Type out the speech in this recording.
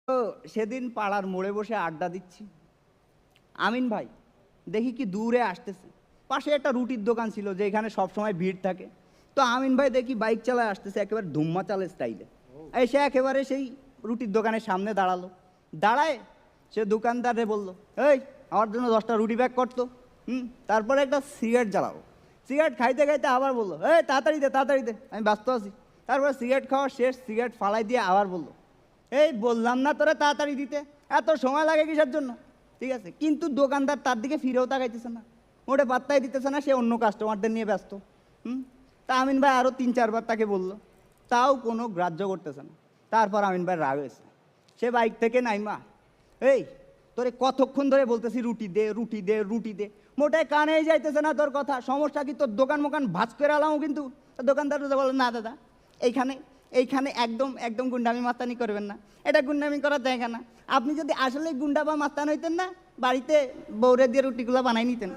তো সেদিন পাড়ার মোড়ে বসে আড্ডা দিচ্ছি। আমিন ভাই দেখি কি দূরে আসতেছে। পাশে একটা রুটির দোকান ছিল যেখানে সবসময় ভিড় থাকে। তো আমিন ভাই দেখি বাইক চালায় আসতেছে একেবারে ধুম্মা চালের স্টাইলে। সে একেবারে সেই রুটির দোকানের সামনে দাঁড়ালো। দাঁড়ায় সে দোকানদারে বলল, এই আমার জন্য 10টা রুটি প্যাক করতো। তারপরে একটা সিগারেট জ্বালালো। সিগারেট খাইতে খাইতে আবার বললো, এই তাড়াতাড়ি দে আমি ব্যস্ত আছি। তারপরে সিগারেট খাওয়া শেষ, সিগারেট ফালাই দিয়ে আবার বললো, এই বললাম না তোরে তাড়াতাড়ি দিতে, এত সময় লাগে কিসের জন্য? ঠিক আছে, কিন্তু দোকানদার তার দিকে ফিরেও তাকাইতেছে না, ওটা পাত্তাই দিতেছে না, সে অন্য কাস্টমারদের নিয়ে ব্যস্ত। তা আমিন ভাই আরও 3-4 বার তাকে বললো, তাও কোনো গ্রাহ্য করতেছে না। তারপর আমিন ভাই রাগ হয়েছে, সে বাইক থেকে নাইমা, এই তোরে কতক্ষণ ধরে বলতেছি রুটি দে রুটি দে রুটি দে, মোটায় কানেই যাইতেছে না তোর কথা, সমস্যা কি? তোর দোকান মোকান ভাজ করে আলামও কিন্তু। দোকানদার বলে, না দাদা, এইখানে একদম একদম গুন্ডামি মাস্তানি করবেন না, এটা গুন্ডামি করার জায়গা না। আপনি যদি আসলে গুন্ডা বা মাস্তান হইতেন না, বাড়িতে বউরে দিয়ে রুটিগুলো বানাই নিতেন।